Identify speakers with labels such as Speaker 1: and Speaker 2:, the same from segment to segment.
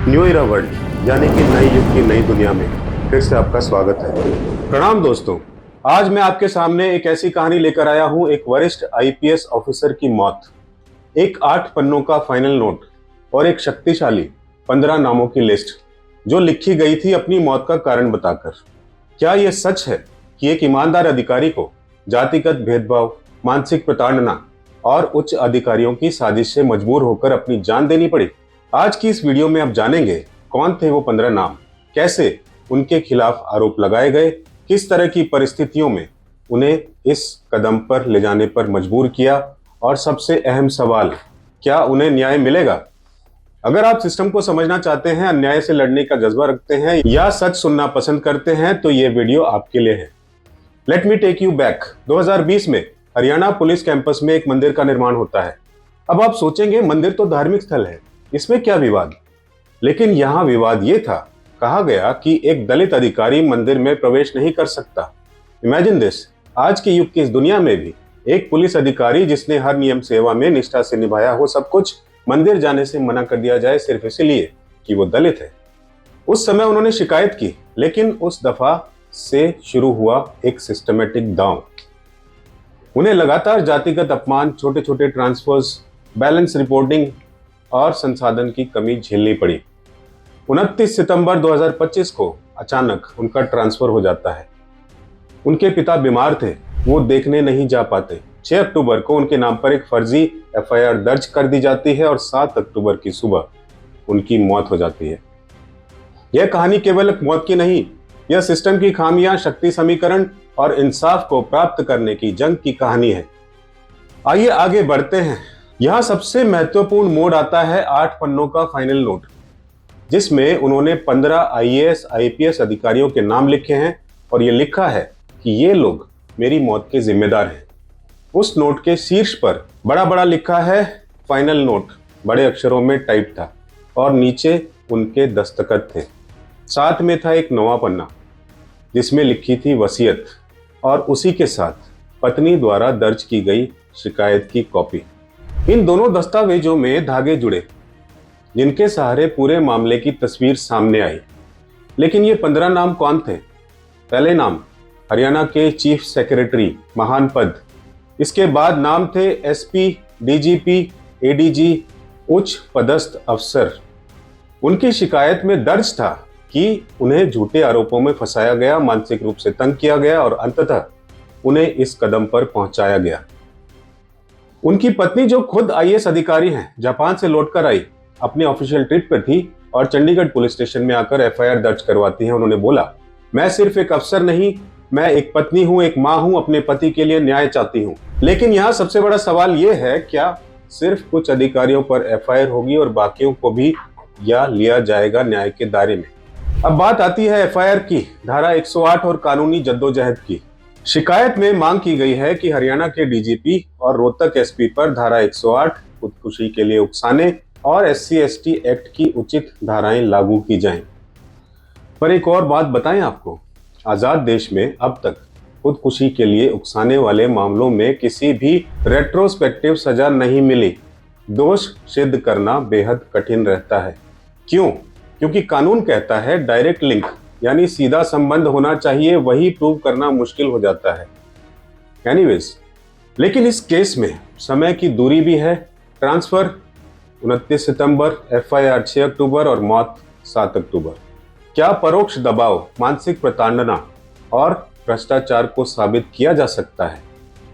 Speaker 1: New इरा world यानी कि नए युग की नई दुनिया में फिर से आपका स्वागत है। प्रणाम दोस्तों, आज मैं आपके सामने एक ऐसी कहानी लेकर आया हूं, एक वरिष्ठ आईपीएस ऑफिसर की मौत, एक 8 पन्नों का फाइनल नोट और एक शक्तिशाली 15 नामों की लिस्ट जो लिखी गई थी अपनी मौत का कारण बताकर। क्या यह सच है कि एक ईमानदार अधिकारी को जातिगत भेदभाव, मानसिक प्रताड़ना और उच्च अधिकारियों की साजिश से मजबूर होकर अपनी जान देनी पड़ी? आज की इस वीडियो में आप जानेंगे कौन थे वो 15 नाम, कैसे उनके खिलाफ आरोप लगाए गए, किस तरह की परिस्थितियों में उन्हें इस कदम पर ले जाने पर मजबूर किया, और सबसे अहम सवाल, क्या उन्हें न्याय मिलेगा? अगर आप सिस्टम को समझना चाहते हैं, अन्याय से लड़ने का जज्बा रखते हैं या सच सुनना पसंद करते हैं तो ये वीडियो आपके लिए है। Let me take you back. 2020 में हरियाणा पुलिस कैंपस में एक मंदिर का निर्माण होता है। अब आप सोचेंगे, मंदिर तो धार्मिक स्थल है, इसमें क्या विवाद? लेकिन यहां विवाद ये था, कहा गया कि एक दलित अधिकारी मंदिर में प्रवेश नहीं कर सकता। इमेजिन दिस, आज के युग की इस दुनिया में भी एक पुलिस अधिकारी जिसने हर नियम सेवा में निष्ठा से निभाया हो सब कुछ, मंदिर जाने से मना कर दिया जाए सिर्फ इसलिए कि वो दलित है। उस समय उन्होंने शिकायत की, लेकिन उस दफा से शुरू हुआ एक सिस्टमेटिक दांव। उन्हें लगातार जातिगत अपमान, छोटे छोटे ट्रांसफर्स, बैलेंस रिपोर्टिंग और संसाधन की कमी झेलनी पड़ी। 29 सितंबर 2025 को अचानक उनका ट्रांसफर हो जाता है। उनके पिता बीमार थे, वो देखने नहीं जा पाते। 6 अक्टूबर को उनके नाम पर एक फर्जी एफआईआर दर्ज कर दी जाती है और 7 अक्टूबर की सुबह उनकी मौत हो जाती है। यह कहानी केवल एक मौत की नहीं, यह सिस्टम की खामियां, शक्ति समीकरण और इंसाफ को प्राप्त करने की जंग की कहानी है। आइए आगे बढ़ते हैं। यहां सबसे महत्वपूर्ण मोड़ आता है 8 पन्नों का फाइनल नोट, जिसमें उन्होंने 15 आईएएस आईपीएस अधिकारियों के नाम लिखे हैं और यह लिखा है कि ये लोग मेरी मौत के जिम्मेदार हैं। उस नोट के शीर्ष पर बड़ा बड़ा लिखा है फाइनल नोट, बड़े अक्षरों में टाइप था, और नीचे उनके दस्तखत थे। साथ में था एक नवा पन्ना जिसमें लिखी थी वसीयत, और उसी के साथ पत्नी द्वारा दर्ज की गई शिकायत की कॉपी। इन दोनों दस्तावेजों में धागे जुड़े जिनके सहारे पूरे मामले की तस्वीर सामने आई। लेकिन ये 15 नाम कौन थे? पहले नाम हरियाणा के चीफ सेक्रेटरी, महान पद। इसके बाद नाम थे एसपी, डीजीपी, एडीजी, उच्च पदस्थ अफसर। उनकी शिकायत में दर्ज था कि उन्हें झूठे आरोपों में फंसाया गया, मानसिक रूप से तंग किया गया और अंततः उन्हें इस कदम पर पहुंचाया गया। उनकी पत्नी, जो खुद आईएएस अधिकारी हैं, जापान से लौटकर आई, अपने ऑफिशियल ट्रिप पर थी और चंडीगढ़ पुलिस स्टेशन में आकर एफआईआर दर्ज करवाती हैं। उन्होंने बोला, मैं सिर्फ एक अफसर नहीं, मैं एक पत्नी हूं, एक मां हूं, अपने पति के लिए न्याय चाहती हूं। लेकिन यहाँ सबसे बड़ा सवाल यह है, क्या सिर्फ कुछ अधिकारियों पर एफआईआर होगी और बाकियों को भी या लिया जाएगा न्याय के दायरे में? अब बात आती है एफआईआर की, धारा 108 और कानूनी जद्दोजहद की। शिकायत में मांग की गई है कि हरियाणा के डीजीपी और रोहतक एसपी पर धारा 108 खुदकुशी के लिए उकसाने और SC/ST एक्ट की उचित धाराएं लागू की जाएं। पर एक और बात बताएं आपको, आजाद देश में अब तक खुदकुशी के लिए उकसाने वाले मामलों में किसी भी रेट्रोस्पेक्टिव सजा नहीं मिली। दोष सिद्ध करना बेहद कठिन रहता है। क्यों? क्योंकि कानून कहता है डायरेक्ट लिंक यानी सीधा संबंध होना चाहिए, वही प्रूव करना मुश्किल हो जाता है। एनीवेज, लेकिन इस केस में समय की दूरी भी है। ट्रांसफर 29 सितंबर, एफआईआर 6 अक्टूबर और मौत 7 अक्टूबर। क्या परोक्ष दबाव, मानसिक प्रताड़ना और भ्रष्टाचार को साबित किया जा सकता है?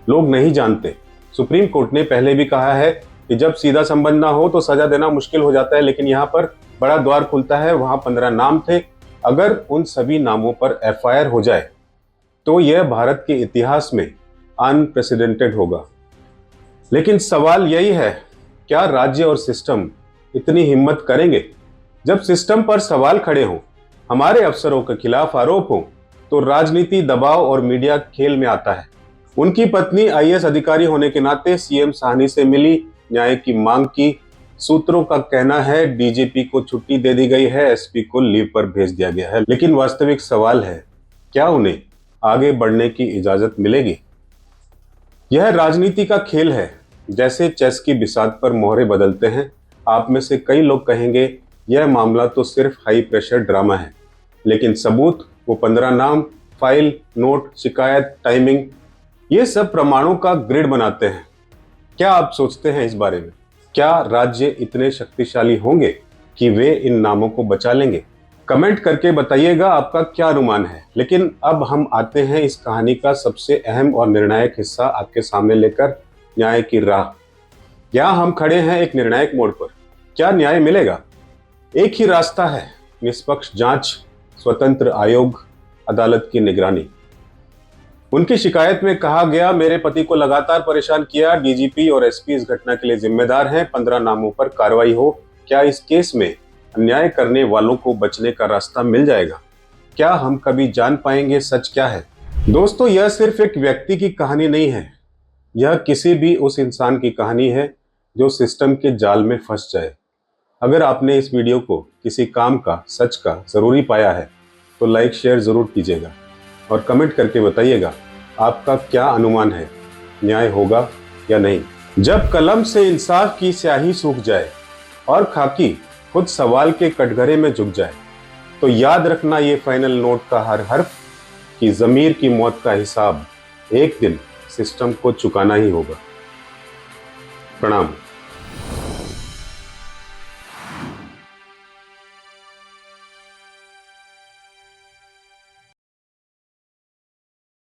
Speaker 1: लोग नहीं जानते। सुप्रीम कोर्ट ने पहले भी कहा है कि जब सीधा संबंध ना हो तो सजा देना मुश्किल हो जाता है, लेकिन यहाँ पर बड़ा द्वार खुलता है। वहां 15 नाम थे। अगर उन सभी नामों पर एफआईआर हो जाए तो यह भारत के इतिहास में अनप्रेसिडेंटेड होगा। लेकिन सवाल यही है, क्या राज्य और सिस्टम इतनी हिम्मत करेंगे? जब सिस्टम पर सवाल खड़े हों, हमारे अफसरों के खिलाफ आरोप हो, तो राजनीति, दबाव और मीडिया खेल में आता है। उनकी पत्नी आईएएस अधिकारी होने के नाते सीएम साहनी से मिली, न्याय की मांग की। सूत्रों का कहना है डीजीपी को छुट्टी दे दी गई है, एसपी को लीव पर भेज दिया गया है। लेकिन वास्तविक सवाल है, क्या उन्हें आगे बढ़ने की इजाजत मिलेगी? यह राजनीति का खेल है। जैसे चेस की बिसात पर मोहरे बदलते हैं, आप में से कई लोग कहेंगे यह मामला तो सिर्फ हाई प्रेशर ड्रामा है, लेकिन सबूत वो 15 नाम, फाइल, नोट, शिकायत, टाइमिंग, ये सब प्रमाणों का ग्रिड बनाते हैं। क्या आप सोचते हैं इस बारे में? क्या राज्य इतने शक्तिशाली होंगे कि वे इन नामों को बचा लेंगे? कमेंट करके बताइएगा आपका क्या अनुमान है। लेकिन अब हम आते हैं इस कहानी का सबसे अहम और निर्णायक हिस्सा आपके सामने लेकर, न्याय की राह। यहाँ हम खड़े हैं एक निर्णायक मोड़ पर। क्या न्याय मिलेगा? एक ही रास्ता है, निष्पक्ष जांच, स्वतंत्र आयोग, अदालत की निगरानी। उनकी शिकायत में कहा गया, मेरे पति को लगातार परेशान किया, डीजीपी और एसपी इस घटना के लिए जिम्मेदार हैं, 15 नामों पर कार्रवाई हो। क्या इस केस में अन्याय करने वालों को बचने का रास्ता मिल जाएगा? क्या हम कभी जान पाएंगे सच क्या है? दोस्तों, यह सिर्फ एक व्यक्ति की कहानी नहीं है, यह किसी भी उस इंसान की कहानी है जो सिस्टम के जाल में फंस जाए। अगर आपने इस वीडियो को किसी काम का, सच का जरूरी पाया है तो लाइक शेयर जरूर कीजिएगा और कमेंट करके बताइएगा आपका क्या अनुमान है, न्याय होगा या नहीं। जब कलम से इंसाफ की स्याही सूख जाए और खाकी खुद सवाल के कटघरे में झुक जाए, तो याद रखना ये फाइनल नोट का हर हर्फ कि जमीर की मौत का हिसाब एक दिन सिस्टम को चुकाना ही होगा। प्रणाम।